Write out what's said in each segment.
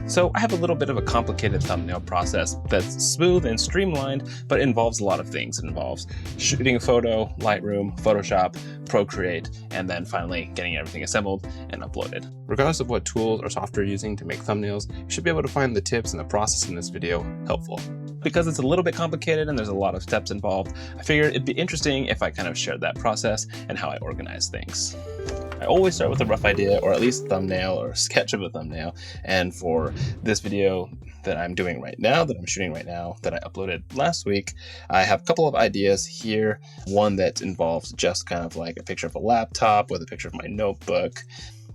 So I have a little bit of a complicated thumbnail process that's smooth and streamlined, but involves a lot of things. It involves shooting a photo, Lightroom, Photoshop, Procreate, and then finally getting everything assembled and uploaded. Regardless of what tools or software you're using to make thumbnails, you should be able to find the tips and the process in this video helpful. Because it's a little bit complicated and there's a lot of steps involved, I figured it'd be interesting if I kind of shared that process and how I organize things. I always start with a rough idea, or at least thumbnail or a sketch of a thumbnail. And for this video that I'm doing right now, that I'm shooting right now, that I uploaded last week, I have a couple of ideas here. One that involves just kind of like a picture of a laptop with a picture of my notebook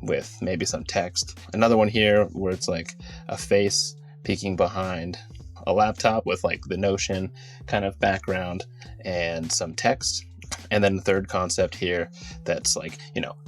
with maybe some text. Another one here where it's like a face peeking behind a laptop with like the Notion kind of background and some text. And then the third concept here that's like,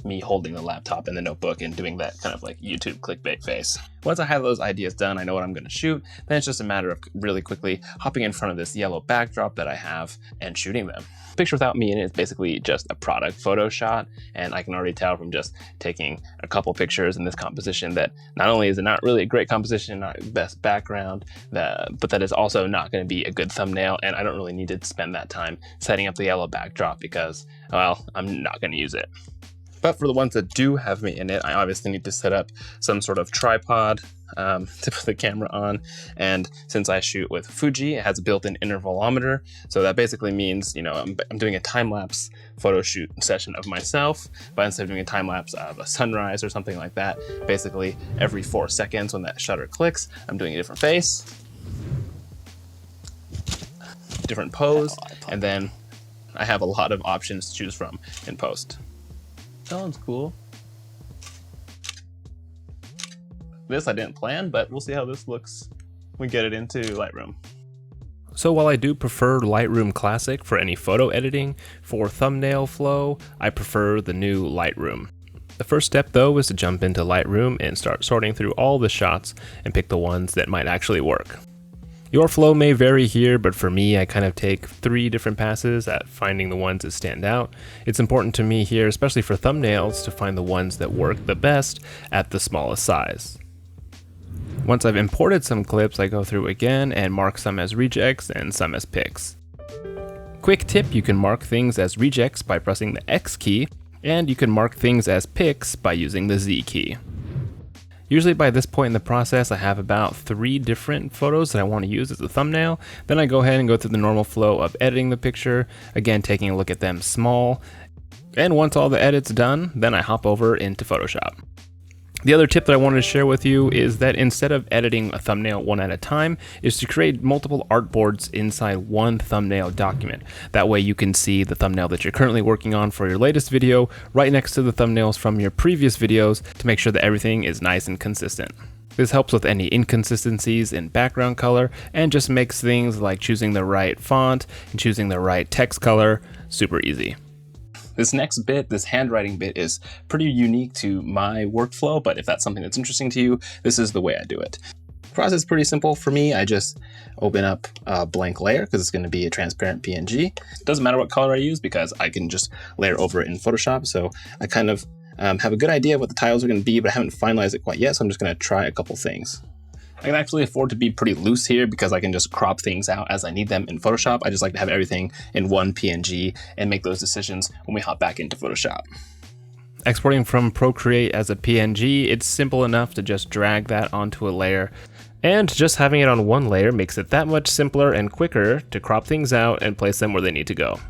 me holding the laptop and the notebook and doing that kind of like YouTube clickbait face. Once I have those ideas done, I know what I'm going to shoot, then it's just a matter of really quickly hopping in front of this yellow backdrop that I have and shooting them. Picture without me in it is basically just a product photo shot, and I can already tell from just taking a couple pictures in this composition that not only is it not really a great composition, not the best background, but that is also not going to be a good thumbnail, and I don't really need to spend that time setting up the yellow backdrop because, well, I'm not going to use it. But for the ones that do have me in it, I obviously need to set up some sort of tripod to put the camera on. And since I shoot with Fuji, it has a built-in intervalometer. So that basically means, I'm doing a time-lapse photo shoot session of myself, but instead of doing a time-lapse of a sunrise or something like that, basically every 4 seconds when that shutter clicks, I'm doing a different face, different pose, and then I have a lot of options to choose from in post. Sounds cool. This I didn't plan, but we'll see how this looks when we get it into Lightroom. So while I do prefer Lightroom Classic for any photo editing, for thumbnail flow, I prefer the new Lightroom. The first step though is to jump into Lightroom and start sorting through all the shots and pick the ones that might actually work. Your flow may vary here, but for me, I kind of take 3 different passes at finding the ones that stand out. It's important to me here, especially for thumbnails, to find the ones that work the best at the smallest size. Once I've imported some clips, I go through again and mark some as rejects and some as picks. Quick tip, you can mark things as rejects by pressing the X key, and you can mark things as picks by using the Z key. Usually by this point in the process, I have about 3 different photos that I want to use as a thumbnail. Then I go ahead and go through the normal flow of editing the picture, again taking a look at them small. And once all the edit's done, then I hop over into Photoshop. The other tip that I wanted to share with you is that instead of editing a thumbnail one at a time, is to create multiple artboards inside one thumbnail document. That way you can see the thumbnail that you're currently working on for your latest video right next to the thumbnails from your previous videos to make sure that everything is nice and consistent. This helps with any inconsistencies in background color and just makes things like choosing the right font and choosing the right text color super easy. This next bit, this handwriting bit, is pretty unique to my workflow, but if that's something that's interesting to you, this is the way I do it. The process is pretty simple for me. I just open up a blank layer because it's going to be a transparent PNG. It doesn't matter what color I use because I can just layer over it in Photoshop. So I kind of have a good idea of what the titles are going to be, but I haven't finalized it quite yet. So I'm just going to try a couple things. I can actually afford to be pretty loose here because I can just crop things out as I need them in Photoshop. I just like to have everything in one PNG and make those decisions when we hop back into Photoshop. Exporting from Procreate as a PNG, it's simple enough to just drag that onto a layer. And just having it on one layer makes it that much simpler and quicker to crop things out and place them where they need to go.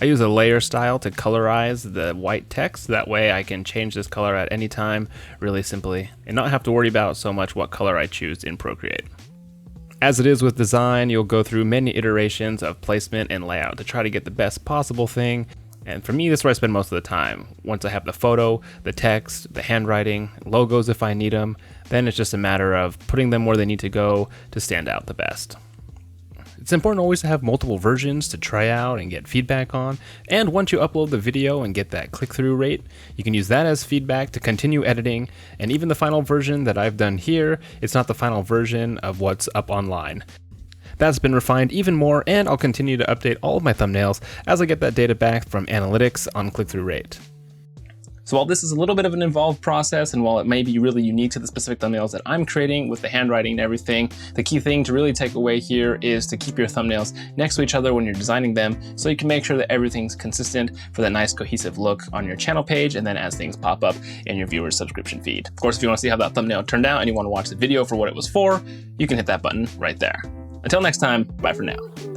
I use a layer style to colorize the white text. That way I can change this color at any time really simply and not have to worry about so much what color I choose in Procreate. As it is with design, you'll go through many iterations of placement and layout to try to get the best possible thing. And for me, this is where I spend most of the time. Once I have the photo, the text, the handwriting, logos if I need them, then it's just a matter of putting them where they need to go to stand out the best. It's important always to have multiple versions to try out and get feedback on, and once you upload the video and get that click-through rate, you can use that as feedback to continue editing, and even the final version that I've done here, it's not the final version of what's up online. That's been refined even more, and I'll continue to update all of my thumbnails as I get that data back from analytics on click-through rate. So while this is a little bit of an involved process, and while it may be really unique to the specific thumbnails that I'm creating with the handwriting and everything, the key thing to really take away here is to keep your thumbnails next to each other when you're designing them, so you can make sure that everything's consistent for that nice cohesive look on your channel page, and then as things pop up in your viewer's subscription feed. Of course, if you want to see how that thumbnail turned out and you want to watch the video for what it was for, you can hit that button right there. Until next time, bye for now.